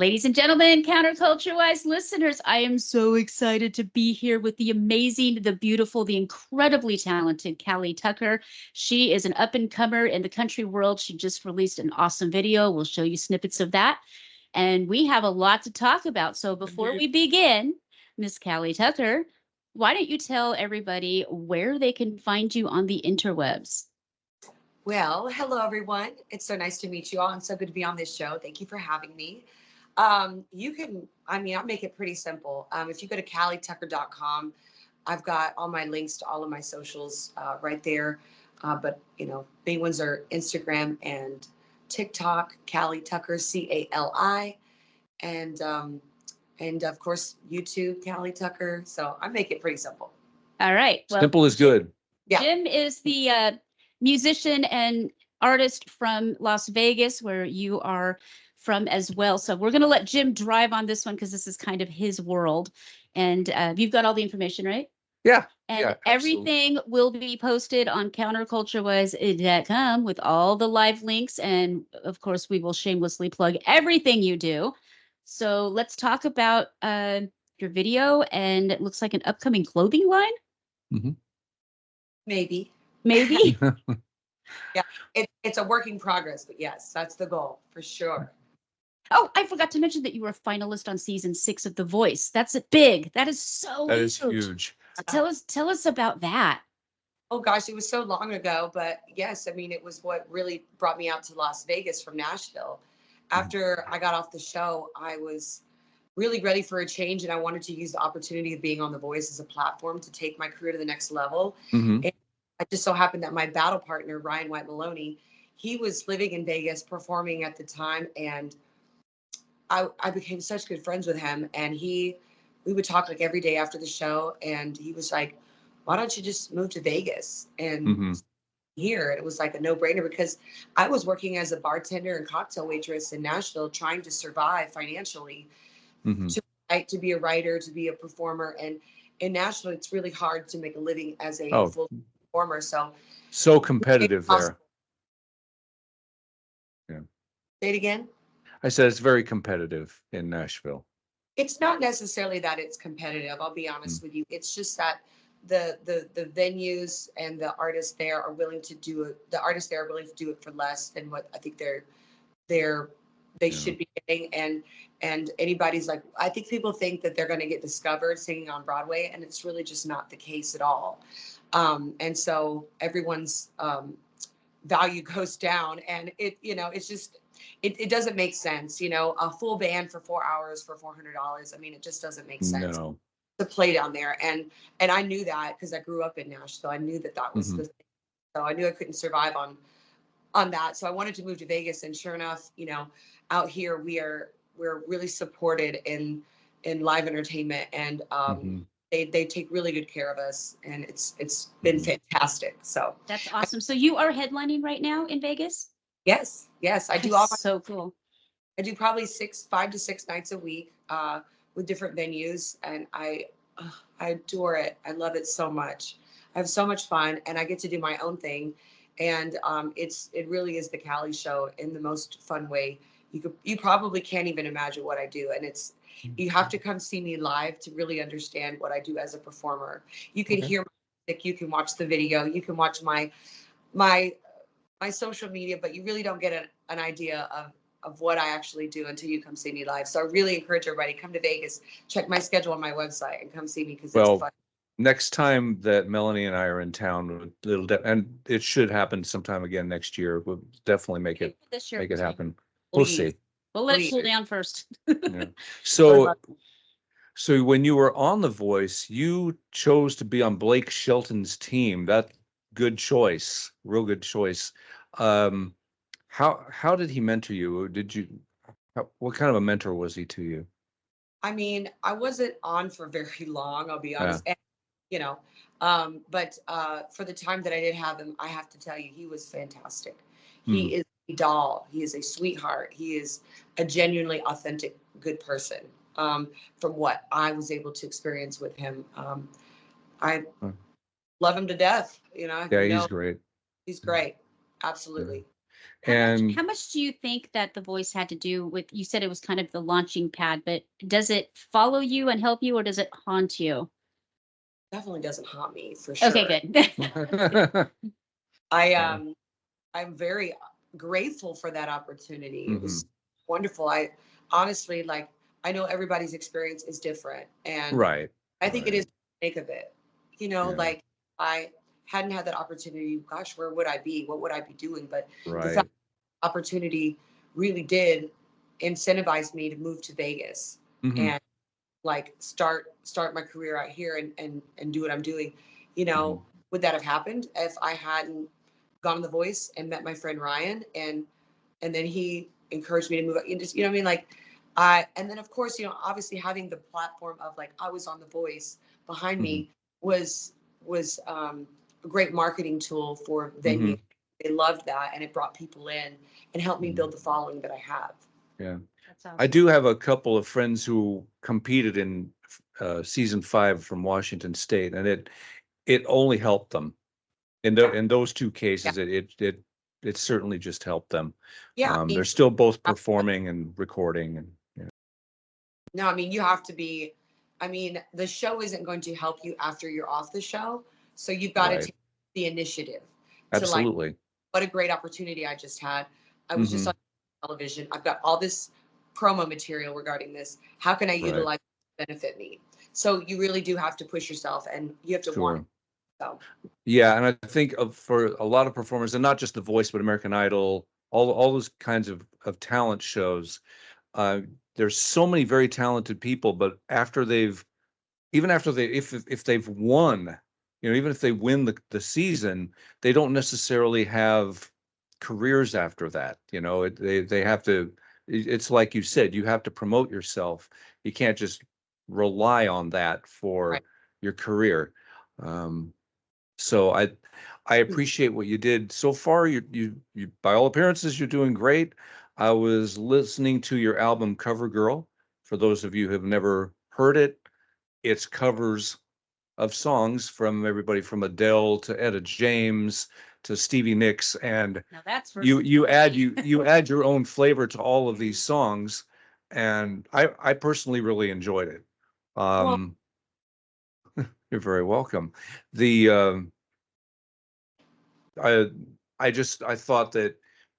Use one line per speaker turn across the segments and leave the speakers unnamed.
Ladies and gentlemen, counterculture-wise listeners, I am so excited to be here with the amazing, the beautiful, the incredibly talented Cali Tucker. She is an up-and-comer in the country world. She just released an awesome video. We'll show you snippets of that. And we have a lot to talk about. So before we begin, Miss Cali Tucker, why don't you tell everybody where they can find you on the interwebs?
Well, hello everyone. It's so nice to meet you all and so good to be on this show. Thank you for having me. I'll make it pretty simple. If you go to calitucker.com, I've got all my links to all of my socials right there. But big ones are Instagram and TikTok, Cali Tucker, Cali, and of course YouTube, Cali Tucker. So I make it pretty simple.
All right.
Well, simple is good.
Yeah. Jim is the musician and artist from Las Vegas, where you are from as well. So we're going to let Jim drive on this one because this is kind of his world. And you've got all the information, right?
Yeah.
And everything will be posted on counterculturewise.com with all the live links. And of course, we will shamelessly plug everything you do. So let's talk about your video, and it looks like an upcoming clothing line.
Mm-hmm.
Maybe. Yeah, it's a work in progress, but yes, that's the goal for sure.
Oh, I forgot to mention that you were a finalist on season 6 of The Voice. That's big. That is so
That is huge.
Tell us about that.
Oh gosh, it was so long ago, but yes, I mean, it was what really brought me out to Las Vegas from Nashville. After I got off the show, I was really ready for a change, and I wanted to use the opportunity of being on The Voice as a platform to take my career to the next level.
Mm-hmm.
And it just so happened that my battle partner, Ryan White Maloney, he was living in Vegas performing at the time, and I became such good friends with him, and we would talk like every day after the show, and he was like, why don't you just move to Vegas and here? It was like a no-brainer because I was working as a bartender and cocktail waitress in Nashville trying to survive financially, to be a writer, to be a performer. And in Nashville, it's really hard to make a living as a full performer.
So competitive there. Yeah.
Say it again.
I said it's very competitive in Nashville.
It's not necessarily that it's competitive. I'll be honest with you. It's just that the venues and the artists there are willing to do it. The artists there are willing to do it for less than what I think they should be getting. And anybody's like, I think people think that they're going to get discovered singing on Broadway, and it's really just not the case at all. And so everyone's value goes down, and it's just. It doesn't make sense, a full band for 4 hours for $400. I mean, it just doesn't make sense to play down there. And I knew that because I grew up in Nashville. I knew that was the thing. So I knew I couldn't survive on that. So I wanted to move to Vegas. And sure enough, out here we're really supported in live entertainment, and they take really good care of us, and it's been fantastic. So
that's awesome. So you are headlining right now in Vegas?
Yes, I do
so cool.
I do probably 5 to 6 nights a week with different venues, and I adore it. I love it so much. I have so much fun, and I get to do my own thing, and it really is the Cali show in the most fun way. You probably can't even imagine what I do, and you have to come see me live to really understand what I do as a performer. You can hear my music, you can watch the video, you can watch my social media, but you really don't get an idea of what I actually do until you come see me live. So I really encourage everybody, come to Vegas, check my schedule on my website, and come see me because it's fun.
Next time that Melanie and I are in town, and it should happen sometime again next year. We'll definitely make it happen. We'll see.
We'll let it cool down first.
Yeah. So when you were on The Voice, you chose to be on Blake Shelton's team. That good choice, real good choice. How did he mentor you? What kind of a mentor was he to you?
I mean, I wasn't on for very long, I'll be honest.
Yeah.
But for the time that I did have him, I have to tell you, he was fantastic. He is a doll. He is a sweetheart. He is a genuinely authentic, good person. From what I was able to experience with him, I love him to death.
Yeah, he's great.
He's great. Absolutely.
And
How much do you think that The Voice had to do with, you said it was kind of the launching pad, but does it follow you and help you, or does it haunt you?
Definitely doesn't haunt me for
Okay,
sure.
good.
I
yeah.
I'm very grateful for that opportunity. It
Mhm.
was wonderful. I honestly, like, I know everybody's experience is different, and
Right.
I think it is
Right.
the make of it. You know,
Yeah.
like, I hadn't had that opportunity. Gosh, where would I be? What would I be doing? But the fact
Right.
opportunity really did incentivize me to move to Vegas
Mhm.
and like start my career out here and do what I'm doing. You know,
Mhm.
would that have happened if I hadn't gone on The Voice and met my friend Ryan and then he encouraged me to move out and just, you know what I mean? Like I, and then of course, you know, obviously having the platform of like I was on The Voice behind
Mhm.
me was a great marketing tool for venue.
Mhm.
They loved that and it brought people in and helped me
Mhm.
build the following that I have.
Yeah.
That's
I
awesome.
do have a couple of friends who competed in season 5 from Washington State, and it only helped them.
Yeah.
In those two
Yeah.
cases, it certainly just helped them.
Yeah. I
They're
mean,
still both performing and recording, and yeah.
no, I mean, you have to be, I mean, the show isn't going to help you after you're off the show. So you've got to
Right.
take the initiative to like,
Absolutely.
what a great opportunity I just had. I was just
Hmm.
on television. I've got all this promo material regarding this. How can I
Right.
utilize it to benefit me? So you really do have to push yourself and you have to want it.
Sure.
So
Yeah, and I think for a lot of performers, and not just The Voice, but American Idol, all those kinds of talent shows, uh, there's so many very talented people, but after they've even after they if they've won, even if they win the season, they don't necessarily have careers after that. They have to. It's like you said, you have to promote yourself. You can't just rely on that
right.
for your career. Um, so I appreciate what you did so far. You by all appearances, you're doing great. I was listening to your album Cover Girl. For those of you who have never heard it, it's covers of songs from everybody from Adele to Etta James to Stevie Nicks, and
Now that's
you add your own flavor to all of these songs, and I personally really enjoyed it.
Well,
Um, you're very welcome. The I I thought that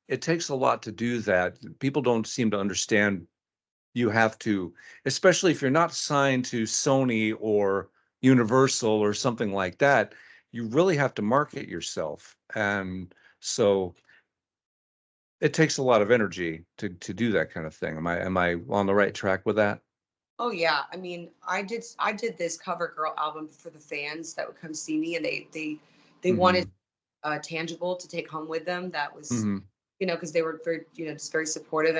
it takes a lot to do that. People don't seem to understand you have to, especially if you're not signed to Sony or Universal or something like that, you really have to market yourself. And so it takes a lot of energy to do that kind of thing. Am I on the right track with that?
oh yeah. I mean, I did this Cover Girl album for the fans that would come see me and they wanted
Hmm.
tangible to take home with them. That was,
Hmm.
you know, because they were very, you know, just very supportive.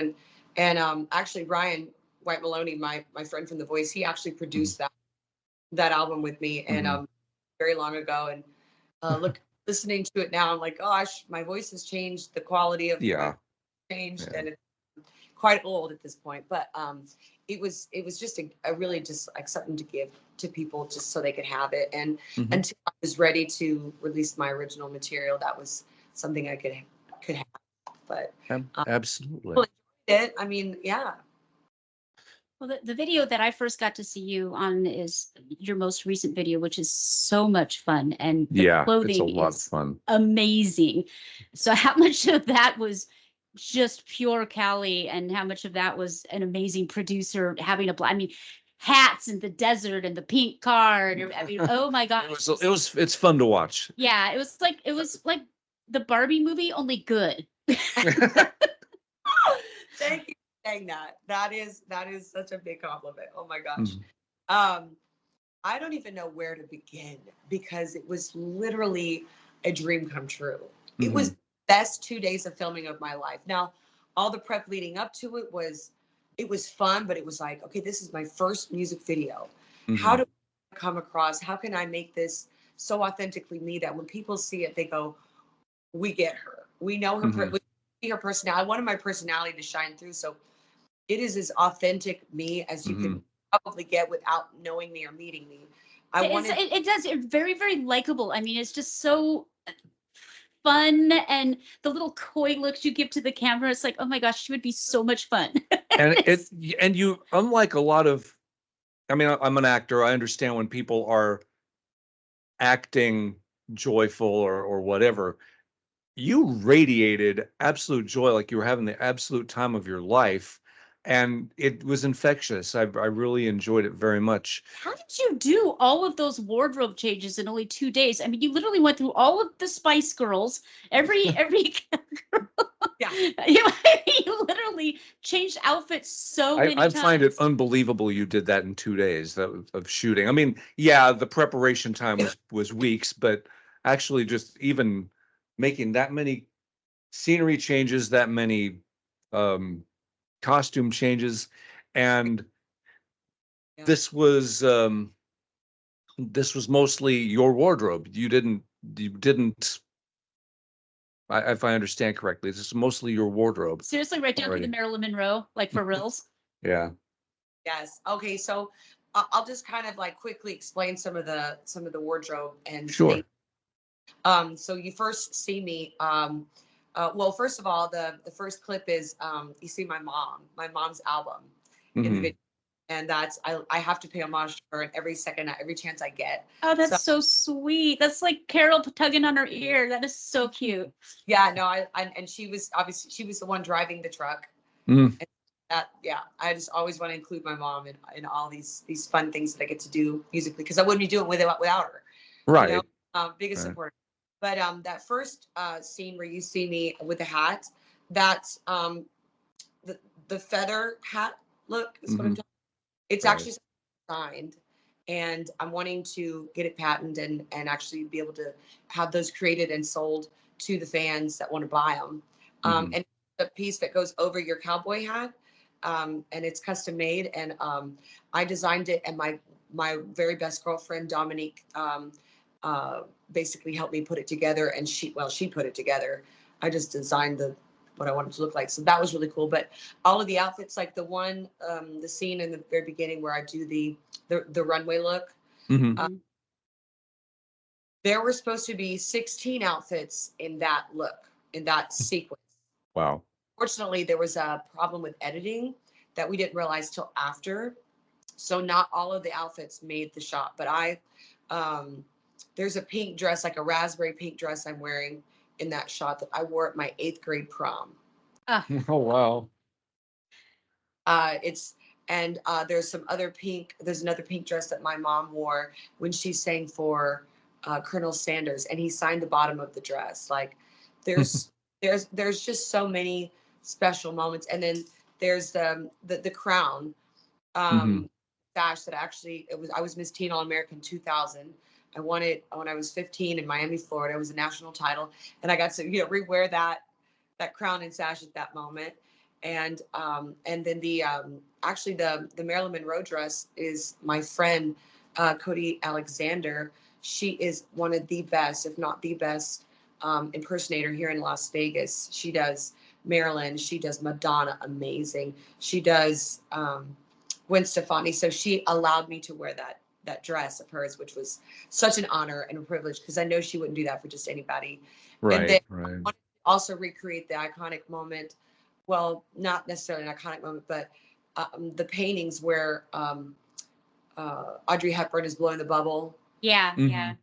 And actually Ryan White Maloney, my friend from The Voice, he actually
Hmm.
produced that album with me and
Hmm.
very long ago. And listening to it now, I'm like, gosh, my voice has changed. The quality of my
Yeah.
changed,
Yeah.
and it's quite old at this point. But it was just a really just like something to give to people just so they could have it. And
Hmm.
until I was ready to release my original material, that was something I could have. But
Absolutely.
people enjoyed it. I mean, yeah.
Well, the video that I first got to see you on is your most recent video, which is so much fun, and the
Yeah, it's a
clothing
lot of
is
fun.
amazing. So, how much of that was just pure Cali, and how much of that was an amazing producer having I mean, hats in the desert and the pink card. I mean, oh my gosh,
It's fun to watch.
yeah, it was like the Barbie movie, only good.
Thank you for saying that. That is such a big compliment. Oh my gosh.
Mhm.
Um, I don't even know where to begin because it was literally a dream come true. It was
Mhm.
the best 2 days of filming of my life. Now, all the prep leading up to it was fun, but it was like, okay, this is my first music video. How do
Mhm.
I come across? How can I make this so authentically me that when people see it, they go, we get her. We know her.
Mhm.
We see her personality. I wanted my personality to shine through. So it is as authentic me as you can
Mhm.
probably get without knowing me or meeting me. I
It's,
wanted
it, it does. It's very, very likable. I mean, it's just so. fun, and the little coy looks you give to the camera. It's like, oh my gosh, she would be so much fun.
And and you, unlike a lot of, I mean, I'm an actor. I understand when people are acting joyful or whatever. You radiated absolute joy, like you were having the absolute time of your life, and it was infectious. I really enjoyed it very much.
How did you do all of those wardrobe changes in only 2 days? I mean, you literally went through all of the Spice Girls, every
Yeah.
you literally changed outfits so many
I
times.
find it unbelievable you did that in 2 days of shooting. I mean, yeah, the preparation time was weeks, but actually just even making that many scenery changes, that many costume changes, and
Yeah.
this was mostly your wardrobe. You didn't, if I understand correctly, this is mostly your wardrobe.
Seriously, right down
already.
to the Marilyn Monroe, like for reals.
Yeah.
Yes. Okay. So I'll just kind of like quickly explain some of the wardrobe and
Sure.
things. So you first see me. Well, first of all, the first clip is you see my mom's album in the
Mhm.
video, and that's I have to pay homage to her in every chance I get.
Oh, that's
So
so sweet. That's like Carol tugging on her ear. That is so cute.
yeah, no, and she was the one driving the truck.
Mm.
That, yeah, I just always want to include my mom in all these fun things that I get to do musically, because I wouldn't be doing without her.
Right.
You know, biggest
Right.
supporter. But that first scene where you see me with the hat, that's the feather hat look is what I'm
Mhm.
talking. It's
Right.
actually signed, and I'm wanting to get it patented and actually be able to have those created and sold to the fans that want to buy them.
Mhm.
And the piece that goes over your cowboy hat, and it's custom made, and I designed it, and my very best girlfriend Dominique basically helped me put it together, and she put it together. I just designed what I wanted it to look like, so that was really cool. But all of the outfits, like the scene in the very beginning where I do the runway look,
Mhm.
there were supposed to be 16 outfits in that look, in that sequence.
Wow.
Fortunately, there was a problem with editing that we didn't realize till after. So not all of the outfits made the shot, but there's a pink dress, like a raspberry pink dress I'm wearing in that shot that I wore at my 8th grade prom.
Oh, wow.
It's and there's another pink dress that my mom wore when she sang for Colonel Sanders, and he signed the bottom of the dress. Like there's there's just so many special moments. And then there's the crown
Mhm.
sash that actually I was Miss Teen All American 2000. I won it when I was 15 in Miami, Florida. It was a national title, and I got to rewear that crown and sash at that moment. And then the actually the Marilyn Monroe dress is my friend Cody Alexander. She is one of the best, if not the best, impersonator here in Las Vegas. She does Marilyn. She does Madonna, amazing. She does Gwen Stefani. So she allowed me to wear that dress of hers, which was such an honor and a privilege, because I know she wouldn't do that for just anybody. And then
Right.
I also recreate the iconic moment. Well, not necessarily an iconic moment, but the paintings where Audrey Hepburn is blowing the bubble.
Yeah, yeah.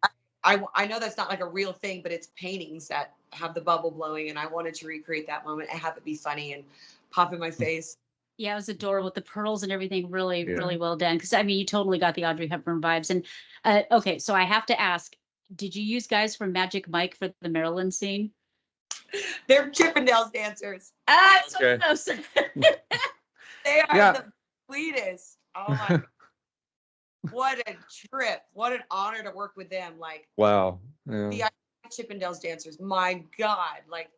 Mhm.
I know that's not like a real thing, but it's paintings that have the bubble blowing, and I wanted to recreate that moment and have it be funny and pop in my face.
Yeah, it was adorable with the pearls and everything. Really,
Yeah.
really well done. Because I mean, you totally got the Audrey Hepburn vibes. And okay, so I have to ask, did you use guys from Magic Mike for the Maryland scene?
They're Chippendales dancers.
That's
Okay.
close.
They are
Yeah.
the sweetest. Oh my God. What a trip. What an honor to work with them. Like
Wow.
the
Yeah.
Chippendales dancers. My God. Like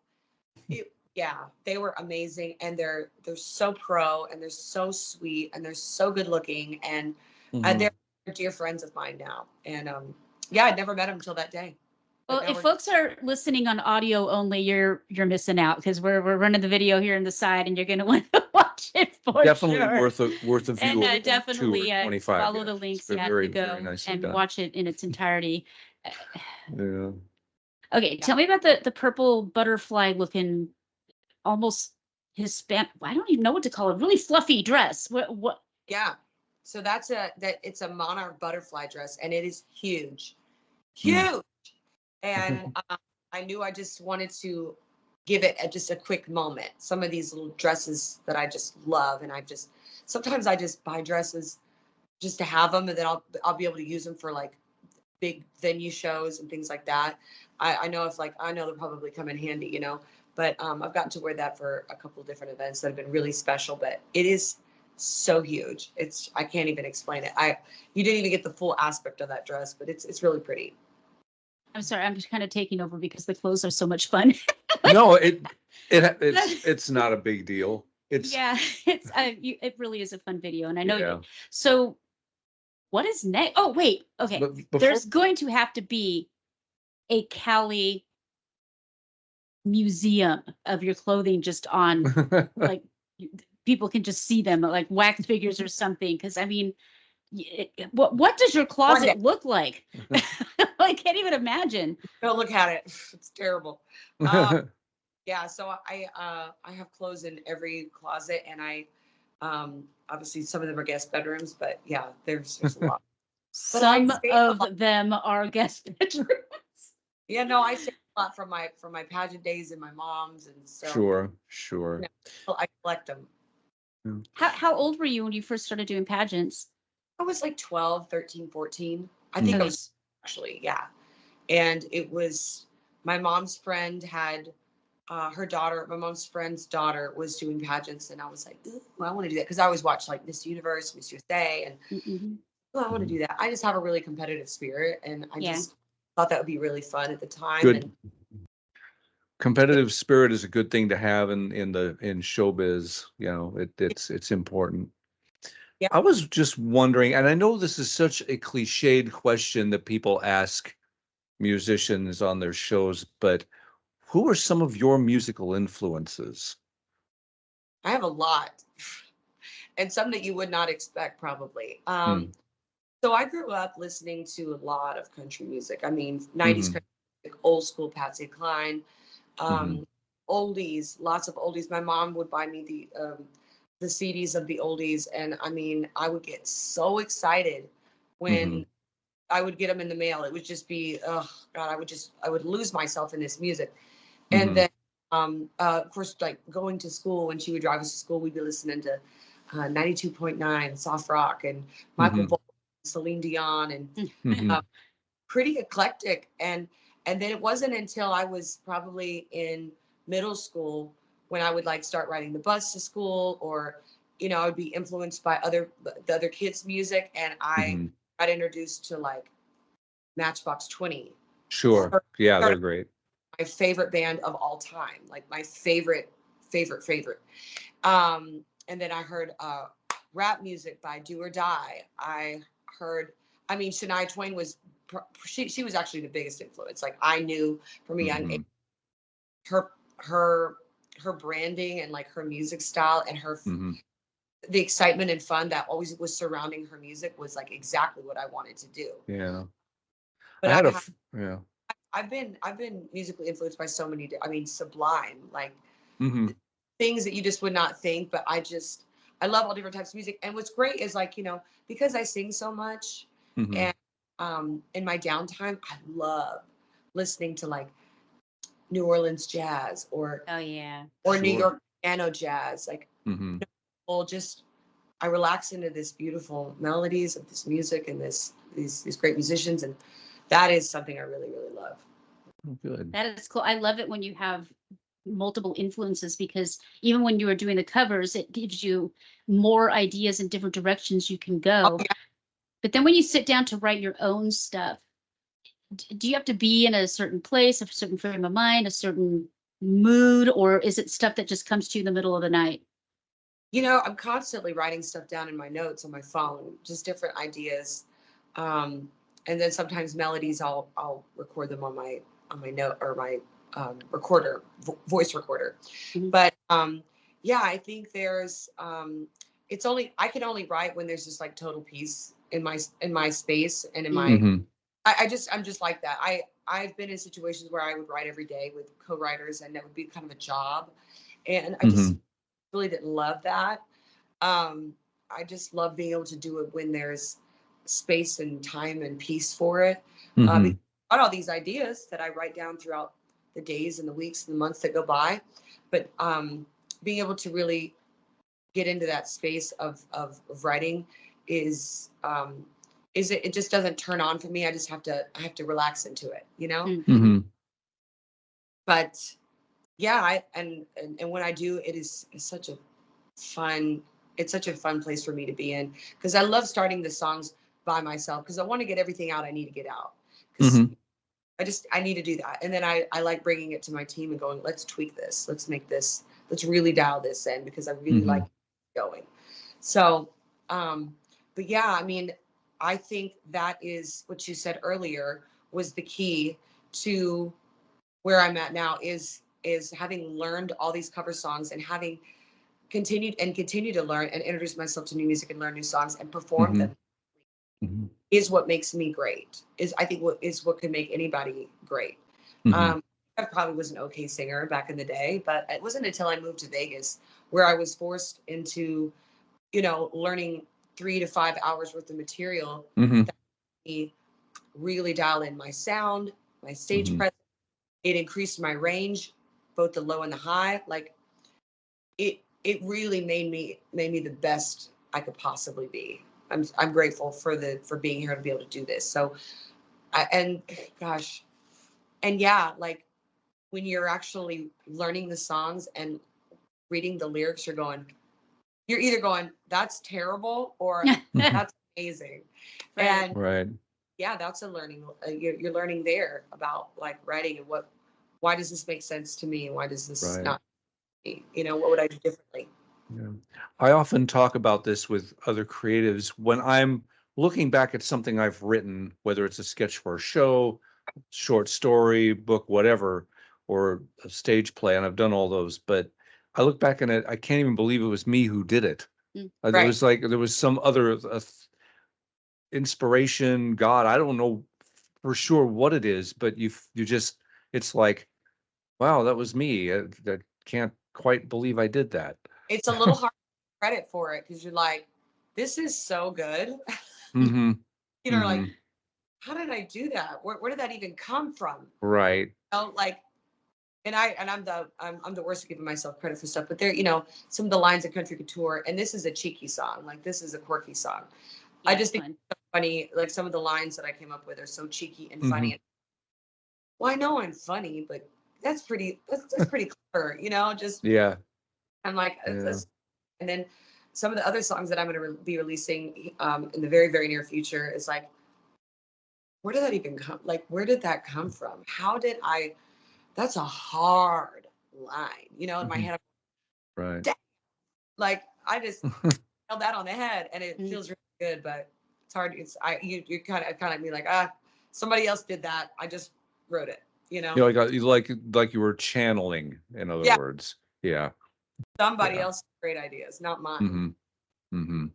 yeah, they were amazing, and they're so pro, and they're so sweet, and they're so good looking, and
Mhm.
they're dear friends of mine now. And yeah, I'd never met them until that day. But
Well,
now
if
we're
folks are listening on audio only, you're missing out, because we're running the video here on the side, and you're going to want to watch it for
Definitely
sure.
worth a view
And
of
definitely
2 or 25.
follow
Yeah.
the
It's
links,
very,
to
very
go
nicely
and
done.
watch it in its entirety.
Yeah.
Okay,
Yeah.
tell me about the purple butterfly looking, almost Hispanic. I don't even know what to call it. Really fluffy dress. What?
Yeah. So it's a monarch butterfly dress, and it is huge,
Mm.
huge. And I knew I just wanted to give it just a quick moment. Some of these little dresses that I just love, and sometimes I just buy dresses just to have them, and then I'll be able to use them for like big venue shows and things like that. I know I know they'll probably come in handy, but I've gotten to wear that for a couple of different events that have been really special. But it is so huge. I can't even explain it. You didn't even get the full aspect of that dress, but it's really pretty.
I'm sorry, I'm just kind of taking over because the clothes are so much fun.
No, it's not a big deal. It's
Yeah, it really is a fun video, and I know
yeah.
so. What is next? Oh, wait. Okay,
But before
there's going to have to be a Cali museum of your clothing, just on like people can just see them like wax figures or something. Because I mean, what does your
One day,
closet look like? I can't even imagine.
go look at it. It's terrible. Yeah, so I have clothes in every closet, and obviously some of them are guest bedrooms, but yeah, there's a lot. But I
Some
save a lot.
of them are guest bedrooms.
Yeah, no, I save a lot from my pageant days and my mom's, and so
Sure.
you I collect them.
Yeah.
How old were you when you first started doing pageants?
I was like 12, 13, 14. I think I
Mhm.
Okay.
was actually, yeah. And it was my mom's friend had my mom's friend's daughter was doing pageants, and I was like, ooh, I want to do that because I always watch like Miss Universe, Miss USA, and
Mm-hmm.
oh, I want to do that. I just have a really competitive spirit, and I
Yeah.
just thought that would be really fun at the time.
Good
And
competitive spirit is a good thing to have in showbiz. It's important.
yeah,
I was just wondering, and I know this is such a cliched question that people ask musicians on their shows, but who are some of your musical influences?
I have a lot, and some that you would not expect probably.
Hmm.
So I grew up listening to a lot of country music. I mean, 90s
Hmm.
country music, old school Patsy Cline,
Hmm.
um, oldies, lots of oldies. My mom would buy me the CDs of the oldies, and I mean, I would get so excited
Hmm.
when I would get them in the mail. It would just be, oh God, I would lose myself in this music. And
Hmm.
then, of course, like going to school, when she would drive us to school, we'd be listening to 92.9 soft rock and Michael
Hmm.
Bolton, Celine Dion, and
Hmm.
uh, pretty eclectic. And then it wasn't until I was probably in middle school when I would like start riding the bus to school, or I would be influenced by the other kids' music, and I
Hmm.
got introduced to like Matchbox 20.
Sure. Yeah,
Sort
they're
of
great.
my favorite band of all time, like my favorite. And then I heard rap music by Do or Die. I heard, I mean, Shania Twain was she was actually the biggest influence. Like I knew from a young age
Hmm.
her her her branding and like her music style and
Hmm.
the excitement and fun that always was surrounding her music was like exactly what I wanted to do.
Yeah.
But
I had yeah.
I've been musically influenced by so many. I mean, Sublime, like
Hmm.
things that you just would not think. But I love all different types of music. And what's great is like because I sing so much,
Hmm.
and in my downtime, I love listening to like New Orleans jazz
Oh yeah.
or New
Sure.
York piano jazz. Like,
Hmm.
well, just I relax into this beautiful melodies of this music and these great musicians, and that is something I really really love.
Good.
That is cool. I love it when you have multiple influences, because even when you are doing the covers, it gives you more ideas and different directions you can
Oh
go.
yeah.
But then when you sit down to write your own stuff, do you have to be in a certain place, a certain frame of mind, a certain mood, or is it stuff that just comes to you in the middle of the night?
I'm constantly writing stuff down in my notes on my phone, just different ideas. Um, and then sometimes melodies, I'll record them on my note or my voice recorder.
Mhm.
But yeah, I think I can only write when there's just like total peace in my space and in my
Mm.
Hmm.
I'm just like that. I've been in situations where I would write every day with co-writers, and that would be kind of a job. And I just
Mhm.
really didn't love that. I just love being able to do it when there's space and time and peace for it. Because
Mhm.
I got all these ideas that I write down throughout the days and the weeks and the months that go by. But being able to really get into that space of writing is it just doesn't turn on for me. I have to relax into it, you know?
Mhm.
Mhm.
But yeah, and when I do, it's such a fun it's such a fun place for me to be in, because I love starting the songs by myself, because I want to get everything out I need to get out, because
Mhm.
I need to do that. And then I like bringing it to my team and going, let's tweak this, let's make this, let's really dial this in, because I really like
Mhm.
going. So um but yeah, I mean, I think that is what you said earlier was the key to where I'm at now, is having learned all these cover songs and having continue to learn and introduce myself to new music and learn new songs and perform
Mhm.
them,
Mhm.
is what makes me great. Is I think what could make anybody great.
Mhm.
Um, I probably was an okay singer back in the day, but it wasn't until I moved to Vegas where I was forced into, learning 3 to 5 hours worth of material
Mhm.
that made me really dial in my sound, my stage
Mhm.
presence. It increased my range, both the low and the high. Like it really made me the best I could possibly be. I'm grateful for being here to be able to do this. So and gosh, and yeah, like when you're actually learning the songs and reading the lyrics, you're either going, that's terrible, or
Mhm.
that's amazing.
Right.
And
Right.
yeah, that's a learning. You're learning there about like writing and why does this make sense to me, and why does this
Right.
not? What would I do differently?
Yeah. I often talk about this with other creatives when I'm looking back at something I've written, whether it's a sketch for a show, short story, book, whatever, or a stage play, and I've done all those. But I look back and I can't even believe it was me who did it.
Mm.
There
Right.
was like there was some other inspiration, God, I don't know for sure what it is, but you just it's like, wow, that was me. That can't quite believe I did that.
It's a little hard to credit for it, because you're like, this is so good.
Hmm.
Like,
Hmm.
how did I do that? Where did that even come from?
Right.
Like, I'm the worst at giving myself credit for stuff, but there, some of the lines of Country Couture, and this is a cheeky song, like this is a quirky song. I
Yeah, it's
just think
fun.
it's so funny. Like some of the lines that I came up with are so cheeky and
Hmm.
funny. Well, I know I'm funny, but that's pretty clever, just
Yeah.
I'm like,
Yeah.
and then some of the other songs that I'm going to be releasing in the very, very near future is like, where did that even come? Like, where did that come from? How did I? That's a hard line, in my
Hmm.
head.
Right.
Damn, like I just held that on the head, and it
Mm.
feels really good, but it's hard. You kind of be like, somebody else did that. I just wrote it,
You were channeling, in other
Yeah,
words. Yeah.
somebody
Yeah.
else's great ideas, not mine.
Hmm. Hmm.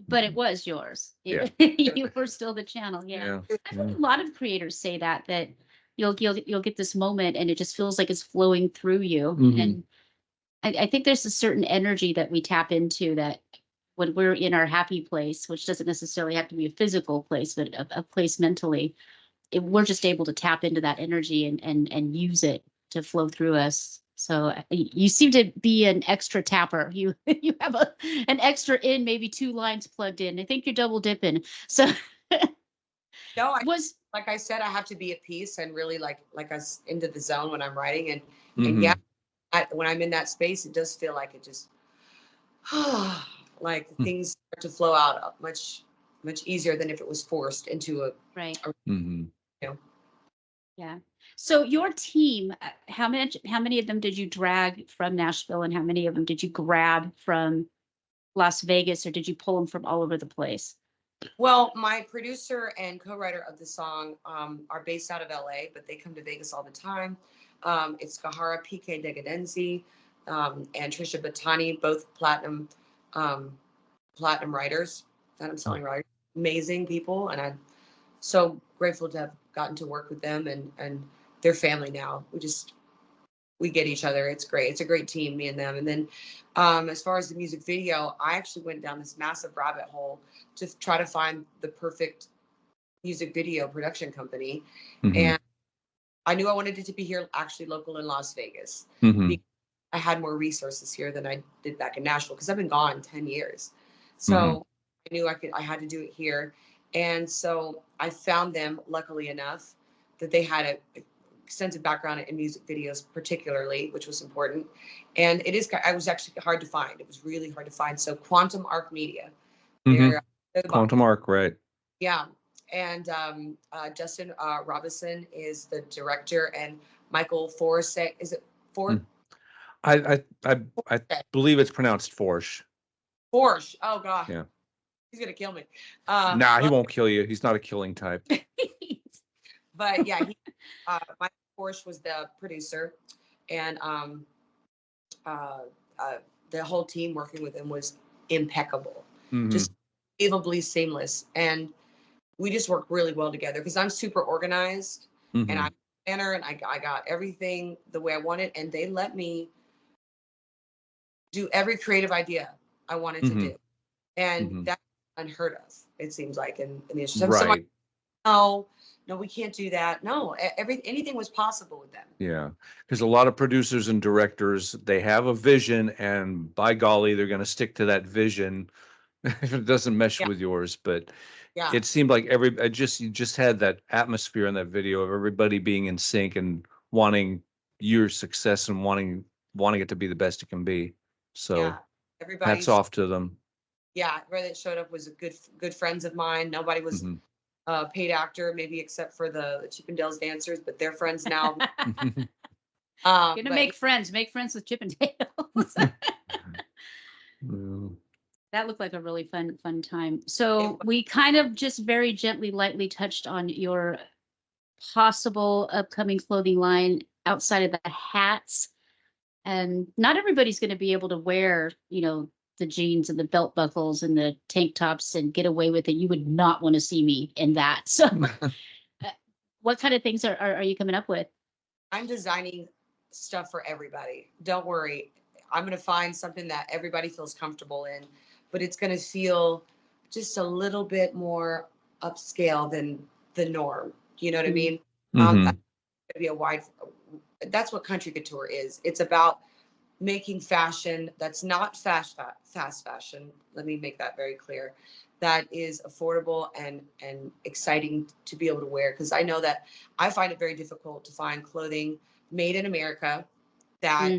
But it was yours.
Yeah.
You were still the channel. Yeah.
Yeah.
I've heard
Yeah.
a lot of creators say that you'll get this moment and it just feels like it's flowing through you.
Hmm.
And I think there's a certain energy that we tap into that when we're in our happy place, which doesn't necessarily have to be a physical place, but a place mentally, we're just able to tap into that energy and use it to flow through us. So you seem to be an extra tapper. You you have an extra in, maybe two lines plugged in. I think you're double dipping. So
No,
was
like I said, I have to be at peace and really like us into the zone when I'm writing, and yeah,
Hmm.
when I'm in that space, it does feel like it just like things start to flow out much easier than if it was forced into
right.
a
Hmm.
you know.
Yeah. So your team, how many of them did you drag from Nashville and how many of them did you grab from Las Vegas or did you pull them from all over the place?
Well, my producer and co-writer of the song are based out of LA, but they come to Vegas all the time. It's Gahara PK Degadenzi and Trisha Batani, both platinum writers, platinum selling writers, amazing people, and I so grateful to have gotten to work with them and their family now. We get each other. It's great. It's a great team, me and them. And then as far as the music video, I actually went down this massive rabbit hole to try to find the perfect music video production company.
Mm-hmm.
And I knew I wanted it to be here, actually local in Las Vegas.
Mm-hmm.
I had more resources here than I did back in Nashville because I've been gone 10 years. So
Mm-hmm.
I knew I had to do it here. And so I found them, luckily enough, that they had a extensive background in music videos, particularly, which was important. And I was actually hard to find. It was really hard to find. So Quantum Arc Media,
Mm-hmm.
they're the
Quantum
boss.
Arc, right?
Yeah. And Justin Robinson is the director, and Michael Forrest, is it Ford?
Mm. I believe it's pronounced Forsh.
Forrest. Oh God,
Yeah.
he's gonna kill me.
Nah, he
But,
won't kill you. He's not a killing type.
but yeah, Michael Forrest was the producer, and uh, the whole team working with him was impeccable,
Mm-hmm.
just unbelievably seamless, and we just work really well together because I'm super organized and
Mm-hmm.
I'm a planner and I got everything the way I want it, and they let me do every creative idea I wanted to
Mm-hmm.
do, and
Mm-hmm.
that's unheard of. It seems like in the industry. So I'm like,
Right.
no, we can't do that. No, anything was possible with them.
Yeah. Because a lot of producers and directors, they have a vision, and by golly, they're going to stick to that vision if it doesn't mesh
Yeah,
with yours. But
yeah,
it seemed like you just had that atmosphere in that video of everybody being in sync and wanting your success and wanting it to be the best it can be.
yeah.
So hats
Everybody's
off to them.
yeah. Everybody that showed up was a good friends of mine. Nobody was
Mm-hmm.
a paid actor, maybe except for the Chippendales dancers, but they're friends now.
Gonna
But
make friends with Chippendales.
Mm.
That looked like a really fun time.
it
So
was,
we kind of just very gently, lightly touched on your possible upcoming clothing line outside of the hats. And not everybody's going to be able to wear, the jeans and the belt buckles and the tank tops and get away with it. You would not want to see me in that. So, what kind of things are you coming up with?
I'm designing stuff for everybody. Don't worry. I'm going to find something that everybody feels comfortable in, but it's going to feel just a little bit more upscale than the norm. You know what I
Mhm.
mean?
Mm-hmm.
That's going to be a wide, that's what country couture is. It's about making fashion that's not fast fashion. Let me make that very clear. That is affordable and exciting to be able to wear, because I know that I find it very difficult to find clothing made in America that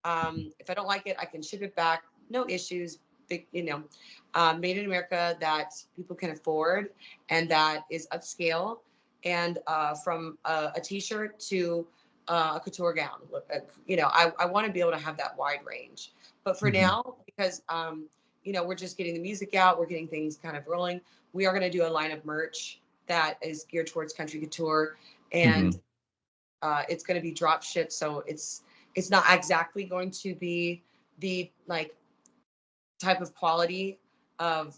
Mm.
if I don't like it, I can ship it back, no issues. Big, made in America that people can afford and that is upscale, and from a t-shirt to a couture gown. I want to be able to have that wide range. But for
Mm-hmm.
now, because we're just getting the music out, we're getting things kind of rolling. We are going to do a line of merch that is geared towards country couture,
Mm-hmm.
and it's going to be drop shipped, so it's not exactly going to be the like type of quality of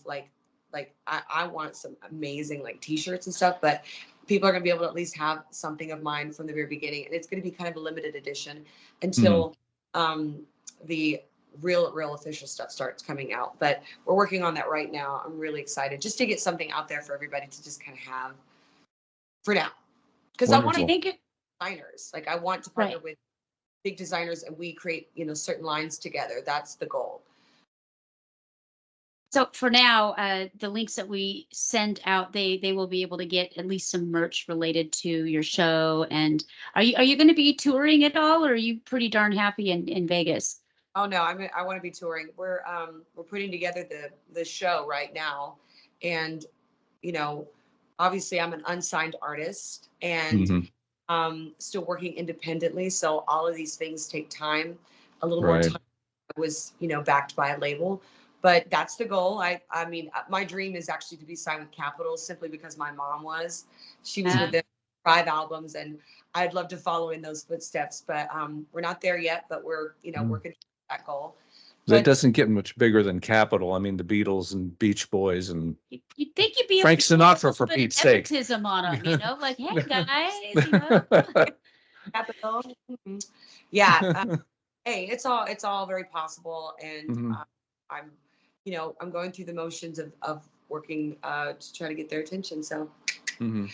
I want some amazing like t-shirts and stuff, but people are going to be able to at least have something of mine from the very beginning, and it's going to be kind of a limited edition
Mm-hmm.
until the real official stuff starts coming out. But we're working on that right now. I'm really excited just to get something out there for everybody to just kind of have for now, because I want
I
to
Wonderful.
think it
designers, like I want to
right.
partner with big designers and we create certain lines together. That's the goal.
So for now, the links that we send out, they will be able to get at least some merch related to your show. And are you going to be touring at all, or are you pretty darn happy in Vegas?
Oh no, I want to be touring. We're putting together the show right now, and you know, obviously I'm an unsigned artist and
Mm-hmm.
still working independently. So all of these things take time, a little more
Right.
time. I was backed by a label, but that's the goal. I mean, my dream is actually to be signed with Capitol, simply because my mom was. She was with
Uh,
them 5 albums, and I'd love to follow in those footsteps. But we're not there yet. But we're
Mm.
working toward that goal.
That doesn't get much bigger than Capitol. I mean, the Beatles and Beach Boys and
You'd think you'd be
Frank
able to put a
Sinatra,
little
for
bit of
Pete's sake.
nepotism on them, you know, like, hey guys, you know.
Capital. Mhm. Yeah. Hey, it's all very possible, and
Mhm.
I'm, I'm going through the motions of working to try to get their attention. So,
Mhm.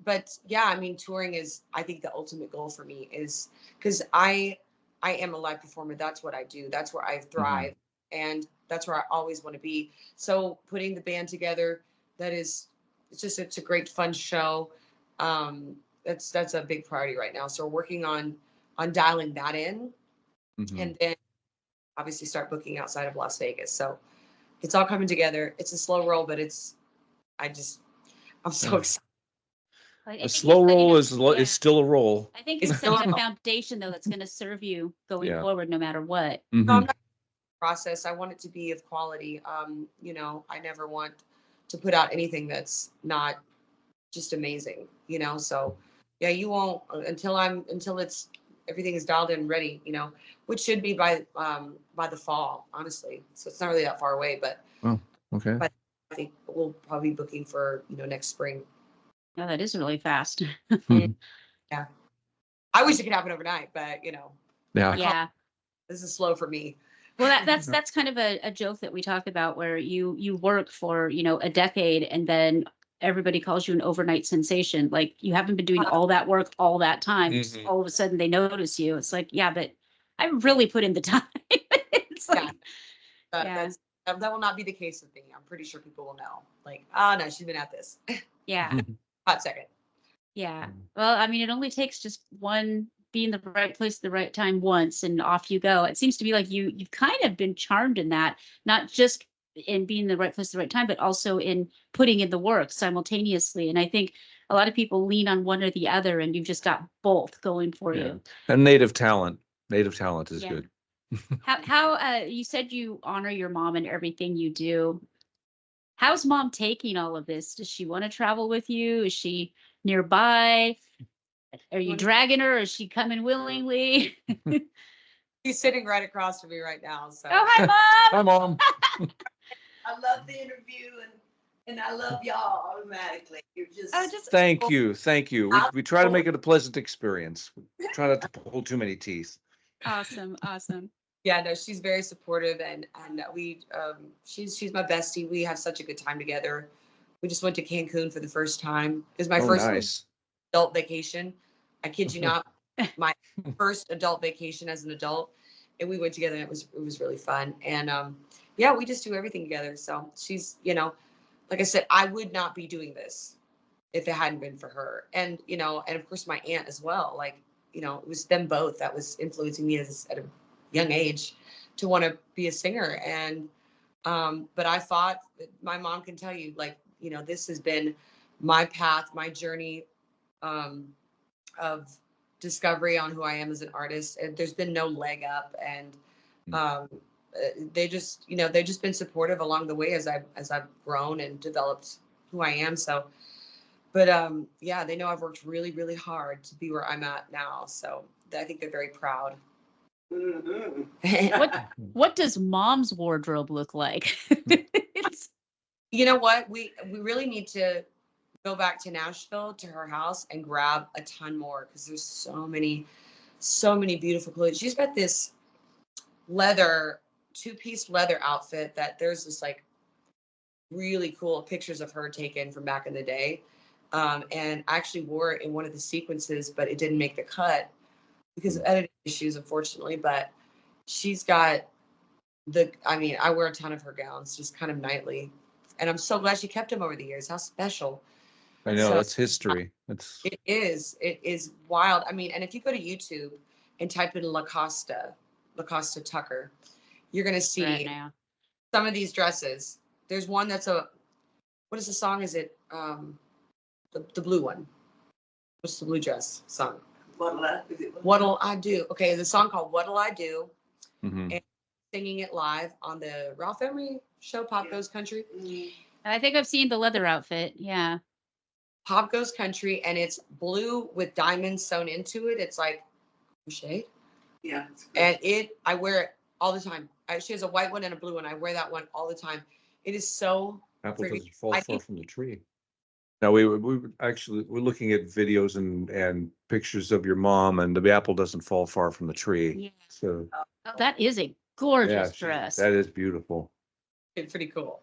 but yeah, I mean, touring is, I think, the ultimate goal for me, is because I am a live performer. That's what I do. That's where I thrive, and that's where I always want to be. So putting the band together, it's a great fun show. That's a big priority right now. So we're working on dialing that in,
Mhm.
and then obviously start booking outside of Las Vegas. So it's all coming together. It's a slow roll, but I'm so
Yeah.
excited.
I
A
think
slow
you're setting
roll
up-
is
yeah.
is still a roll.
I think
It's
you're
still
setting a
a-
foundation though that's going to serve you going
Yeah.
forward, no matter what.
No, I'm
Mhm.
not process. I want it to be of quality. I never want to put out anything that's not just amazing, So yeah, you won't until it's everything is dialed in and ready, which should be by the fall, honestly. So it's not really that far away, but
Oh, okay.
but I think we'll probably be booking for, next spring.
No, that is really fast.
Mhm.
Yeah. I wish it could happen overnight, but
Yeah.
Yeah.
this is slow for me.
Well, that's kind of a joke that we talk about where you work for, a decade and then everybody calls you an overnight sensation. Like you haven't been doing all that work all that time. Just
Mhm.
all of a sudden they notice you. It's like, yeah, but I really put in the time. It's
Yeah.
like, yeah,
That will not be the case with me. I'm pretty sure people will know. Like, no, she's been at this.
yeah,
Hot second.
yeah. Well, I mean, it only takes just one be in the right place at the right time once and off you go. It seems to be like you've kind of been charmed in that, not just in being in the right place at the right time, but also in putting in the work simultaneously. And I think a lot of people lean on one or the other, and you've just got both going for
Yeah.
you.
And native talent. Native talent is
Yeah.
good.
How you said you honor your mom in everything you do. How's mom taking all of this? Does she want to travel with you? Is she nearby? Are you dragging her? Or is she coming willingly?
She's sitting right across from me right now. So
Oh, hi,
Hi,
mom.
Mom.
I love the interview and I love y'all automatically. You're just,
Oh, just
Thank you. Thank you. We try to make it a pleasant experience. We try not to pull too many teeth.
awesome, awesome.
yeah, no, she's very supportive, and she's my bestie. We have such a good time together. We just went to Cancun for the first time. It was my
Oh,
first
nice.
adult vacation. I kid you not, my first adult vacation as an adult, and we went together, and it was really fun. And yeah, we just do everything together. So she's, like I said, I would not be doing this if it hadn't been for her. And and of course my aunt as well. Like, it was them both that was influencing me at a young age to want to be a singer. And but I fought. My mom can tell you, like, this has been my path, my journey of discovery on who I am as an artist. And there's been no leg up. And they've just been supportive along the way as I've grown and developed who I am. So, but yeah, they know I've worked really, really hard to be where I'm at now. So I think they're very proud.
What does mom's wardrobe look like? It's,
You know what? We really need to go back to Nashville to her house and grab a ton more, because there's so many beautiful clothes. She's got this leather two-piece leather outfit that there's this like really cool pictures of her taken from back in the day. And I actually wore it in one of the sequences, but it didn't make the cut because of editing issues, unfortunately. But she's got I mean, I wear a ton of her gowns just kind of nightly. And I'm so glad she kept them over the years. How special.
I know,
So
that's history. That's
it is wild. I mean, and if you go to YouTube and type in La Costa Tucker, you're going to
right
see
now.
some of these dresses. There's one that's what is the song? Is it the blue one? What's the blue dress song? What'll I do? Okay, the song called What'll I Do,
mhm.
and singing it live on the Ralph Emery show, Pop Goes Country.
I think I've seen the leather outfit. Yeah.
Pop Goes Country, and it's blue with diamonds sewn into it. It's like crochet,
Yeah.
and I wear it all the time. She has a white one and a blue one. I wear that one all the time. It is so
Apple
pretty.
doesn't fall
I
far
think
from the tree. Now we're looking at videos and pictures of your mom, and the apple doesn't fall far from the tree.
Yeah.
So
Oh, that is a
yeah,
gorgeous dress.
that is beautiful.
it's pretty cool.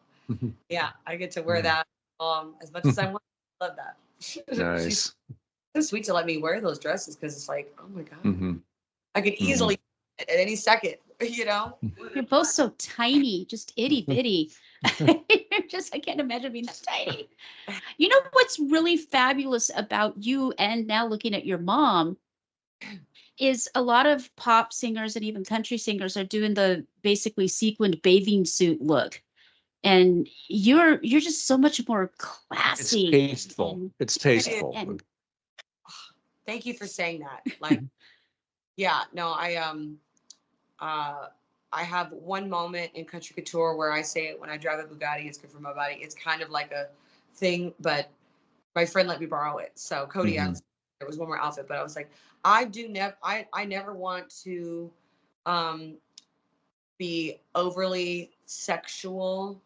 Yeah, I get to wear
Mm.
that as much as I want. I love that. She's
Nice.
so sweet to let me wear those dresses because it's like, oh my God,
Hmm.
I could easily at any second, you know?
You're both so tiny, just itty bitty. I can't imagine being that tiny. You know what's really fabulous about you and now looking at your mom is a lot of pop singers and even country singers are doing the basically sequined bathing suit look. And you're just so much more
It's
classy
tasteful. It's tasteful.
and
Thank you for saying that. Like, yeah, no, I have one moment in Country Couture where I say it when I drive a Bugatti, it's good for my body. It's kind of like a thing, but my friend let me borrow it. So Cody
Mhm.
asked, there was one more outfit, but I was like, I never want to be overly sexual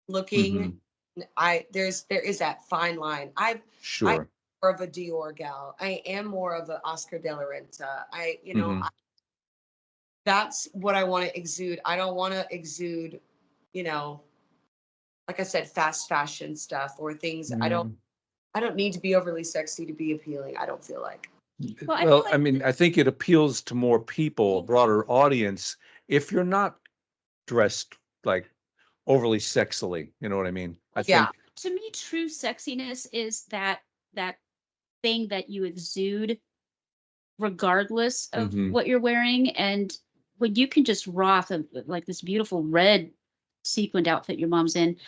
looking. There is that fine line. I'm
Sure.
more of a Dior gal. I am more of an Oscar de la Renta.
Mhm.
That's what I want to exude. I don't want to exude, you know, like I said, fast fashion stuff or things.
Mm.
I don't need to be overly sexy to be appealing. I don't feel like.
well, I feel
Well, I
like
mean, I think it appeals to more people, a broader audience, if you're not dressed like overly sexily. You know what I mean? I
Yeah.
think.
to me, true sexiness is that thing that you exude regardless of
Mhm.
what you're wearing. And when you can just rock like this beautiful red sequined outfit your mom's in,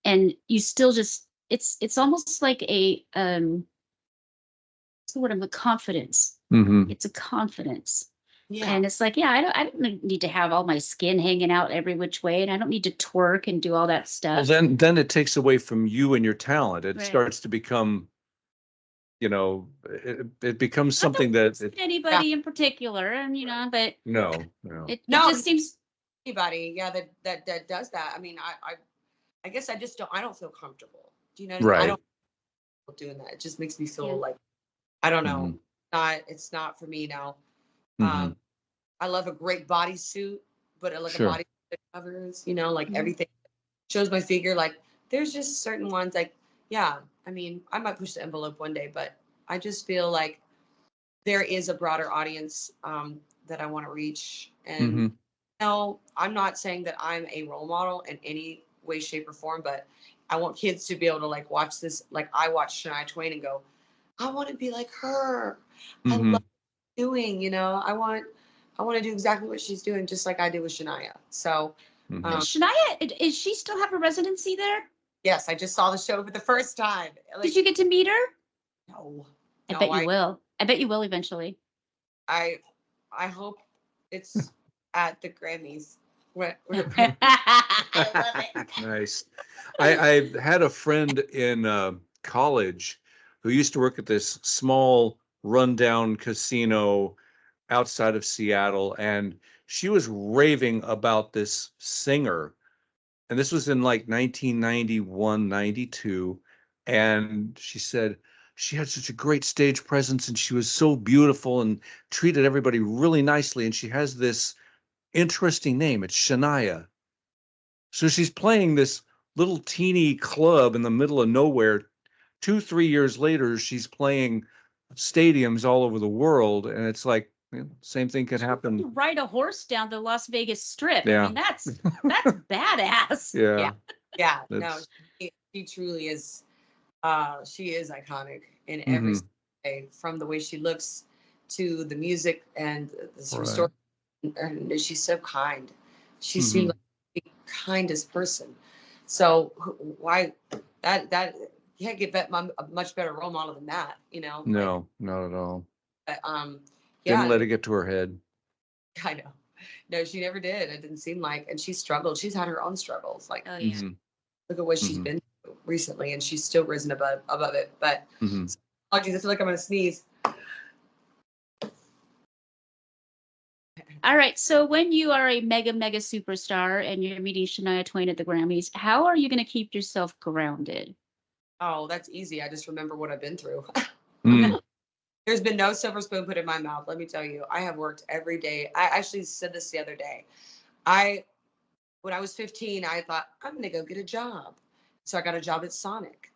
and you still just it's almost like a what's the word of the confidence.
Mhm.
It's a confidence.
Yeah.
And it's like, yeah, I don't need to have all my skin hanging out every which way, and I don't need to twerk and do all that
Well,
stuff.
then it takes away from you and your talent. It
Right.
starts to become, it becomes
Not that
something that
it's anybody in particular, and but
no.
it
No,
just seems
anybody, yeah, that does that. I mean, I guess I don't feel comfortable. Do you know what I mean? I
Right.
don't feel doing that. It just makes me feel
Yeah.
like I don't know.
Mhm.
It's not for me now.
Mhm.
I love a great bodysuit, but like a
Sure.
body that covers, like
Mhm.
everything shows my figure. Like there's just certain ones like, yeah, I mean, I might push the envelope one day, but I just feel like there is a broader audience that I want to reach. And
Mhm.
no, I'm not saying that I'm a role model in any way, shape, or form, but I want kids to be able to like watch this. Like I watch Shania Twain and go, I want to be like her. I love
Mhm.
doing, I want to do exactly what she's doing, just like I did with Shania. So,
Mhm.
Shania, is she still have a residency there?
yes, I just saw the show for the first time.
Did
Like,
you get to meet her?
no,
I
no,
bet you will. I bet you will eventually.
I, I hope it's at the Grammys.
I love it.
Nice. I had a friend in college who used to work at this small rundown casino outside of Seattle, and she was raving about this singer. And this was in like 1991, 92. And she said she had such a great stage presence and she was so beautiful and treated everybody really nicely. And she has this interesting name. It's Shania. So she's playing this little teeny club in the middle of nowhere. 2, 3 years later, she's playing stadiums all over the world. And it's like, same thing could happen.
Ride a horse down the Las Vegas Strip. I
Yeah.
mean, that's badass.
Yeah.
Yeah, no,
That's,
she truly is. She is iconic in every
mhm.
way, from the way she looks to the music and the
Right.
story. And she's so kind. She seemed
Mhm.
like the kindest person. So why that you can't get a much better role model than that, like,
No, not at all.
but,
Didn't
yeah,
let it get to her head.
I know. No, she never did. It didn't seem like, and she struggled. She's had her own struggles. Like,
Oh yeah.
Mhm.
look at what she's
Mhm.
been through recently, and she's still risen above it. But
Mhm.
apologies, I feel like I'm gonna sneeze.
All right. So when you are a mega, mega superstar and you're meeting Shania Twain at the Grammys, how are you going to keep yourself grounded?
Oh, that's easy. I just remember what I've been through.
Mm.
There's been no silver spoon put in my mouth. Let me tell you, I have worked every day. I actually said this the other day. When I was 15, I thought I'm going to go get a job. So I got a job at Sonic,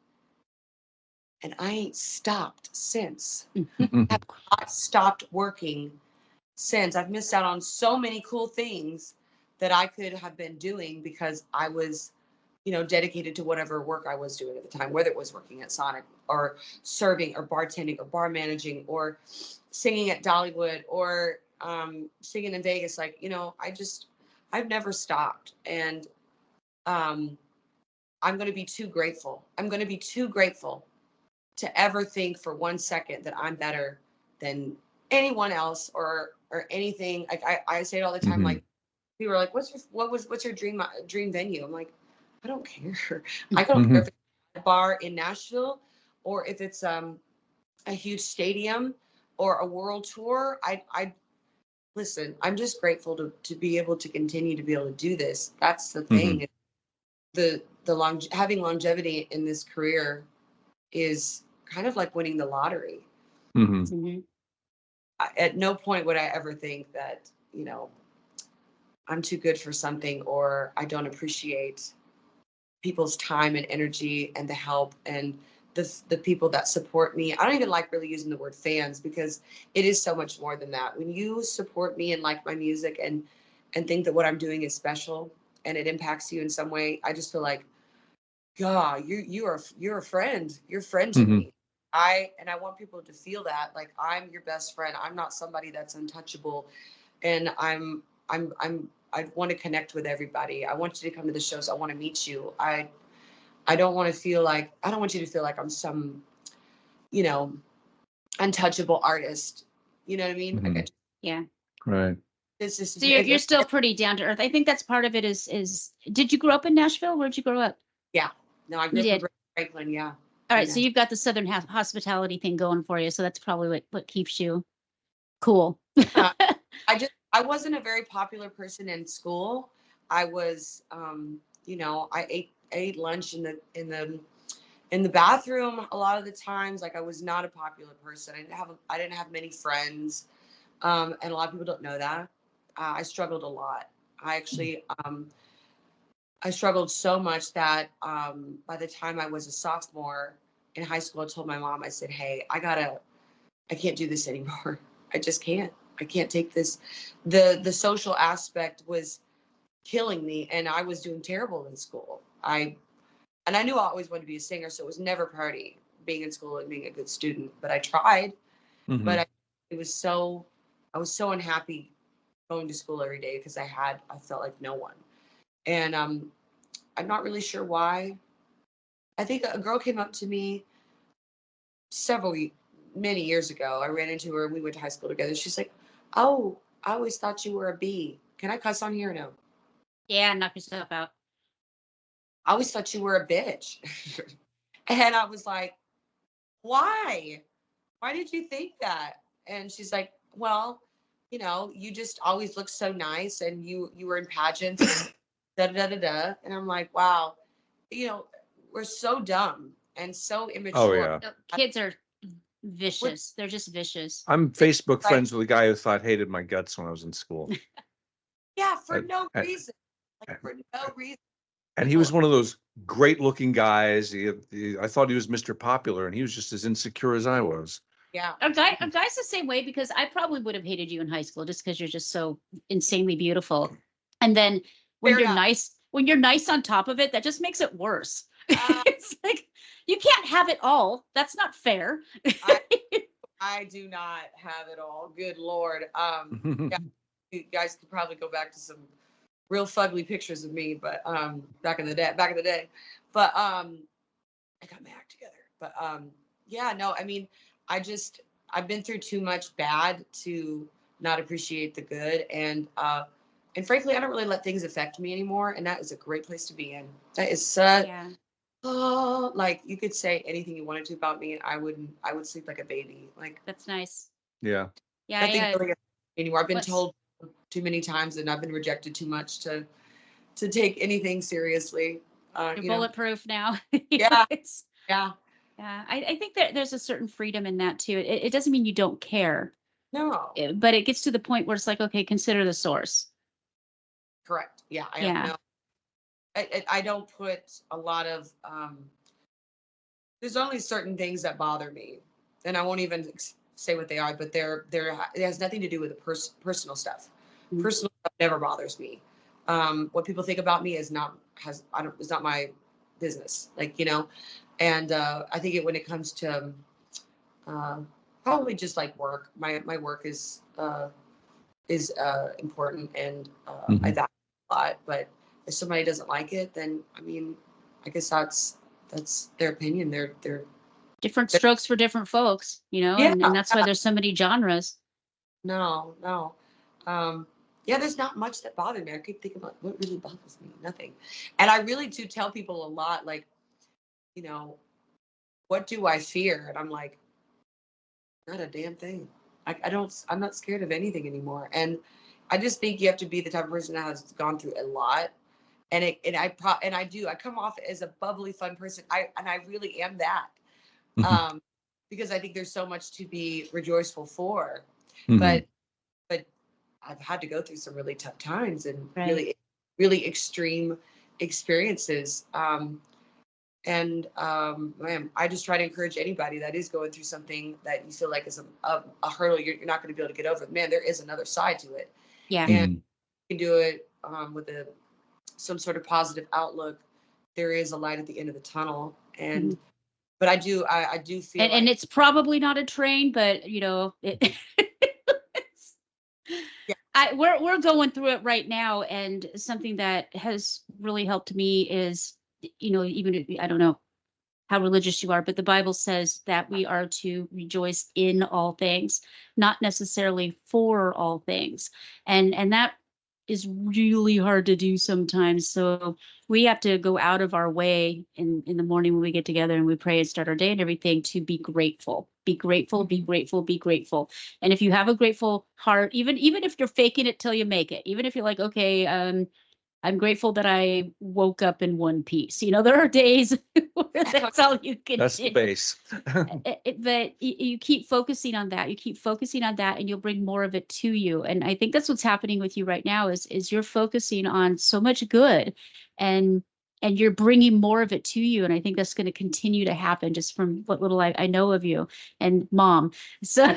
and I ain't stopped since. Have not stopped working since. I've missed out on so many cool things that I could have been doing because I was, dedicated to whatever work I was doing at the time, whether it was working at Sonic or serving or bartending or bar managing or singing at Dollywood or singing in Vegas. Like, I've never stopped. And I'm going to be too grateful. I'm going to be too grateful to ever think for 1 second that I'm better than anyone else or anything. Like I say it all the time.
Mhm.
Like people are like, what's your dream venue? I'm like, I don't care. I don't care if it's a bar in Nashville or if it's a huge stadium or a world tour. I listen. I'm just grateful to be able to continue to be able to do this. That's the thing. Having longevity in this career is kind of like winning the lottery.
Mhm.
Mhm.
At no point would I ever think that, I'm too good for something or I don't appreciate people's time and energy and the help and the people that support me. I don't even like really using the word fans because it is so much more than that. When you support me and like my music and think that what I'm doing is special and it impacts you in some way, I just feel like, God, you're a friend. You're a friend to
Mhm.
me. I want people to feel that like I'm your best friend. I'm not somebody that's untouchable, and I want to connect with everybody. I want you to come to the shows. I want to meet you. I don't want to feel like I don't want you to feel like I'm some you know untouchable artist. You know what I mean? Like
Mhm.
Yeah.
Right.
it's just
So you're still pretty down to earth. I think that's part of it is did you grow up in Nashville? Where'd you grow up?
yeah. No, I
You
grew up in
did.
Franklin. Yeah.
All
I
right. So
know.
you've got the Southern hospitality thing going for you. So that's probably what keeps you cool.
Uh, I wasn't a very popular person in school. I was I ate lunch in the bathroom a lot of the times. Like I was not a popular person. I didn't have many friends. And a lot of people don't know that. I struggled a lot. I actually I struggled so much that by the time I was a sophomore in high school, I told my mom, I said, "Hey, I can't do this anymore. I just can't. I can't take this." The social aspect was killing me, and I was doing terrible in school. I knew I always wanted to be a singer, so it was never party being in school and being a good student. But I tried. But
Mhm.
it was I was so unhappy going to school every day because I felt like no one. And I'm not really sure why. I think a girl came up to me many years ago. I ran into her and we went to high school together. She's like, "Oh, I always thought you were a B. Can I cuss on here? No.
Yeah, knock yourself out.
I always thought you were a bitch." And I was like, "Why? Why did you think that?" And she's like, "Well, you just always look so nice and you were in pageants and da da da da da." And I'm like, "Wow, you know, we're so dumb and so
Oh
immature."
yeah.
Kids are
With
vicious. They're just vicious.
I'm Facebook
like,
friends with a guy who thought hated my guts when I was in school.
yeah, for
Uh,
no
uh,
reason. Like for no reason.
And he was one of those great looking guys. I thought he was Mr. Popular, and he was just as insecure as I was.
Yeah.
A guy's the same way because I probably would have hated you in high school just because you're just so insanely beautiful. And then
Fair enough.
when you're nice on top of it, that just makes it worse.
Uh,
It's like you can't have it all. That's not fair.
I I do not have it all. Good Lord. Yeah, you guys could probably go back to some real fugly pictures of me, but back in the day. But I got my act together. But yeah, no, I mean, I've been through too much bad to not appreciate the good, and frankly, I don't really let things affect me anymore, and that is a great place to be in. That is such
Yeah,
like you could say anything you wanted to about me, and I would sleep like a baby. Like
that's nice.
Yeah.
Yeah,
nothing really affects me anymore. I've been
what's
told too many times, and I've been rejected too much to take anything seriously.
You're
You know,
bulletproof now.
yeah,
Yes.
yeah,
Yeah. I think that there's a certain freedom in that too. It doesn't mean you don't care,
no,
but it gets to the point where it's like, okay, consider the source.
correct. Yeah, I have
Yeah.
no. I don't put a lot of. There's only certain things that bother me, and I won't even say what they are. But it has nothing to do with the personal stuff.
Mhm.
Personal stuff never bothers me. What people think about me is not my business. Like, you know, and I think when it comes to uh, probably just like work, my work is important, and I
Mhm.
value it a lot. But if somebody doesn't like it, then I mean, I guess that's their opinion.
Different strokes for different folks,
Yeah,
and that's why
yeah.
there's so many genres.
No, no. Um, yeah, there's not much that bothered me. I keep thinking about what really bothers me. Nothing. And I really do tell people a lot, like, you know, what do I fear? And I'm like, not a damn thing. I'm not scared of anything anymore. And I just think you have to be the type of person that has gone through a lot. And I come off as a bubbly, fun person. I really am that.
Mhm.
Um, because I think there's so much to be rejoiceful for.
Mhm.
But but I've had to go through some really tough times and
Right.
really, really extreme experiences. Man, I just try to encourage anybody that is going through something that you feel like is a hurdle you're not going to be able to get over. Man, there is another side to it,
Yeah.
and
Mhm.
you can do it with some sort of positive outlook. There is a light at the end of the tunnel, and
Mhm.
but I do feel
And
like,
it's probably not a train, but it
yeah,
we're going through it right now, and something that has really helped me is, even I don't know how religious you are, but the Bible says that we are to rejoice in all things, not necessarily for all things. And that is really hard to do sometimes. So we have to go out of our way in the morning when we get together and we pray and start our day and everything to be grateful. Be grateful, be grateful, be grateful. And if you have a grateful heart, even if you're faking it till you make it, even if you're like, okay, I'm grateful that I woke up in one piece. There are days where that's all you can
That's the
do.
base.
But you keep focusing on that. You keep focusing on that, and you'll bring more of it to you. And I think that's what's happening with you right now is you're focusing on so much good, and you're bringing more of it to you. And I think that's going to continue to happen just from what little I know of you and mom. So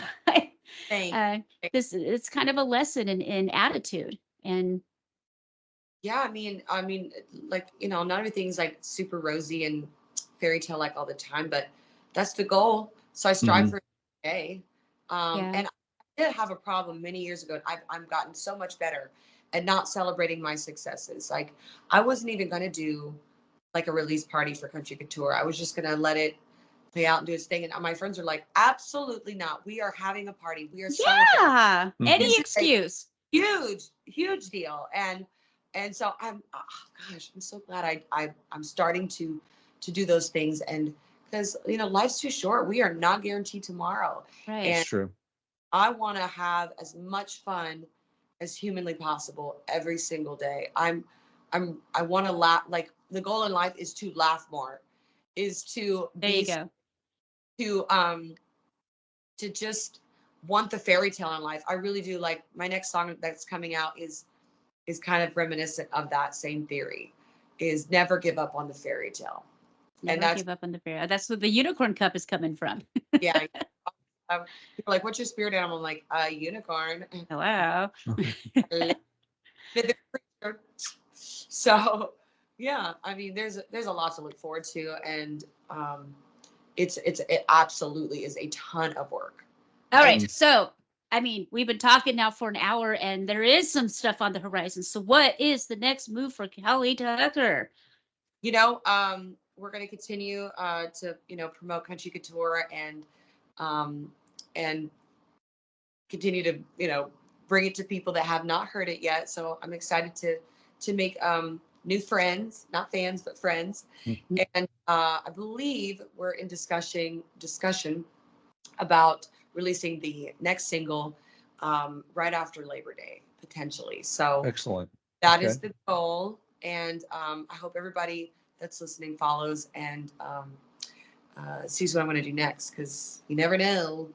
thank.
uh, it's kind of a lesson in attitude and.
Yeah, like, not everything's like super rosy and fairy tale like all the time, but that's the goal. So I strive
Mhm.
for it every day.
Yeah.
And I did have a problem many years ago. I'm gotten so much better at not celebrating my successes. Like, I wasn't even going to do like a release party for Country Couture. I was just going to let it play out and do its thing. And my friends are like, absolutely not. We are having a party. We are celebrating.
Yeah. Any
This
Mhm.
is a
excuse.
huge, huge deal. And so oh gosh, I'm so glad I'm starting to do those things. And because life's too short. We are not guaranteed tomorrow.
Right.
That's
And
true.
I want to have as much fun as humanly possible every single day. I want to laugh. Like, the goal in life is to laugh more, is to
There you
be
go.
to um to just want the fairy tale in life. I really do. Like, my next song that's coming out is kind of reminiscent of that same theory, is never give up on the fairy tale. And
Never
that's,
give up on the fair. That's what the unicorn cup is coming from.
yeah. People are like, what's your spirit animal? I'm like, a unicorn.
Hello.
Live in the creature. So yeah, there's a lot to look forward to. And it absolutely is a ton of work.
All
And
right.
Mm.
So, we've been talking now for an hour and there is some stuff on the horizon. So, what is the next move for Cali Tucker?
we're going to continue to promote Country Couture, um, and continue to bring it to people that have not heard it yet. So I'm excited to make new friends, not fans, but friends.
Mhm.
And I believe we're in discussion about releasing the next single right after Labor Day, potentially. So
Excellent.
that is
Okay.
the goal. And I hope everybody that's listening follows and sees what I'm going to do next, because you never know.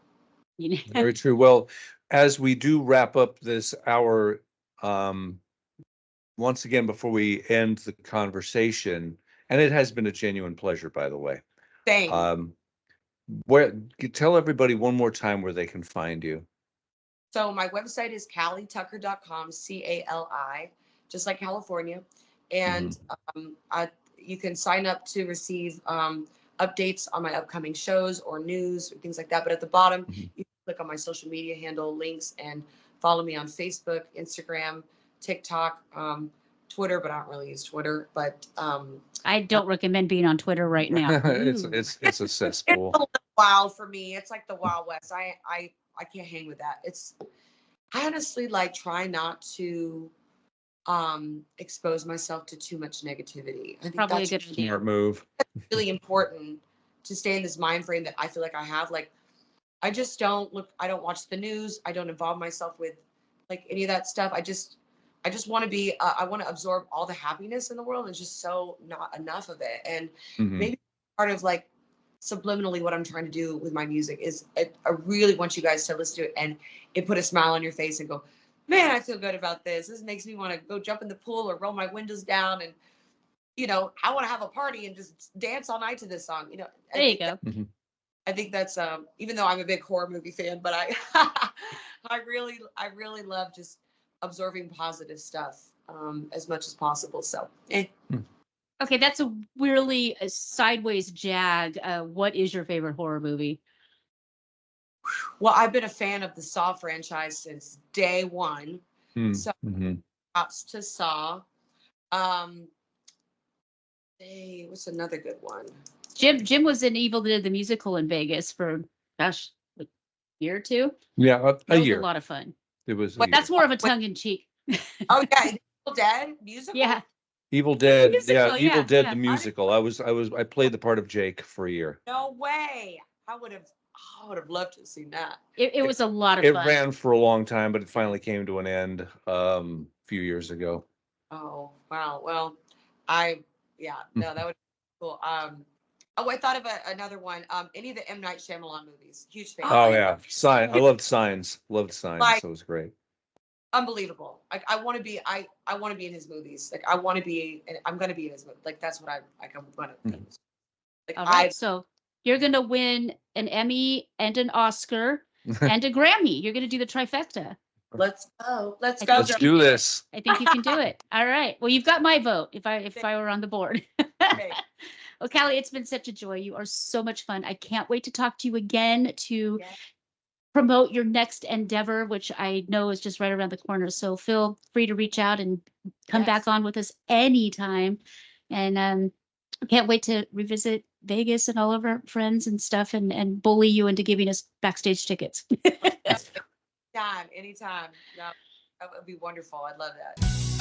You know?
Very true. Well, as we do wrap up this hour, once again, before we end the conversation, and it has been a genuine pleasure, by the way.
Thanks.
Where tell everybody one more time where they can find you.
So my website is calitucker.com, CALI, just like California. And you can sign up to receive updates on my upcoming shows or news or things like that. But at the bottom, you can click on my social media handle links and follow me on Facebook, Instagram, TikTok, Twitter, but I don't really use Twitter. But
I don't recommend being on Twitter right now.
it's
Ooh.
it's a
it's
cesspool.
a little wild for me. It's like the Wild West. I can't hang with that. I honestly like try not to expose myself to too much negativity. I think
Probably a
that's
good idea.
Smart move.
really important to stay in this mind frame that I feel like I have. Like I just don't look, I don't watch the news, I don't involve myself with like any of that stuff. I just want to be I want to absorb all the happiness in the world. There's just so not enough of it. And maybe part of like subliminally what I'm trying to do with my music is I really want you guys to listen to it and it put a smile on your face and go, man, I feel good about this. This makes me want to go jump in the pool or roll my windows down and, you know, I want to have a party and just dance all night to this song. You know,
There you go.
I think that's even though I'm a big horror movie fan, but I I really love just absorbing positive stuff as much as possible. So
Okay, that's a really sideways jag. What is your favorite horror movie?
well, I've been a fan of the Saw franchise since day one. So props to Saw. Hey, what's another good one?
Jim was in Evil Dead the musical in Vegas for gosh, a year or two.
Yeah,
That
a
was
year.
a lot of fun.
It was.
Wait,
That's more of a tongue in cheek.
Oh yeah, Evil Dead musical.
Yeah.
Evil Dead.
Musical,
Evil
yeah,
Dead
yeah.
the musical. I played the part of Jake for a year.
No way. I would have loved to have seen that.
It was a lot of
It
fun.
ran for a long time, but it finally came to an end a few years ago.
Oh wow. Well, no, that would be cool. Oh, I thought of another one. Any of the M. Night Shyamalan movies. Huge fan.
Oh yeah, Sign. I loved Signs. Loved Signs.
Like-
That was great.
Unbelievable. Like I want to be. I want to be in his movies. Like I want to be. And I'm gonna be in his movie. Like that's what I'm gonna. Like
All right, so you're gonna win an Emmy and an Oscar and a Grammy. You're gonna do the trifecta.
Let's go. Let's
I
go.
Let's do this.
I think you can do it. All right. Well, you've got my vote if I were on the board.
Okay.
Well, Callie, it's been such a joy. You are so much fun. I can't wait to talk to you again to
Yes.
promote your next endeavor, which I know is just right around the corner. So feel free to reach out and come
Yes.
back on with us anytime. And I can't wait to revisit Vegas and all of our friends and stuff and bully you into giving us backstage tickets.
Anytime. No, that would be wonderful. I'd love that.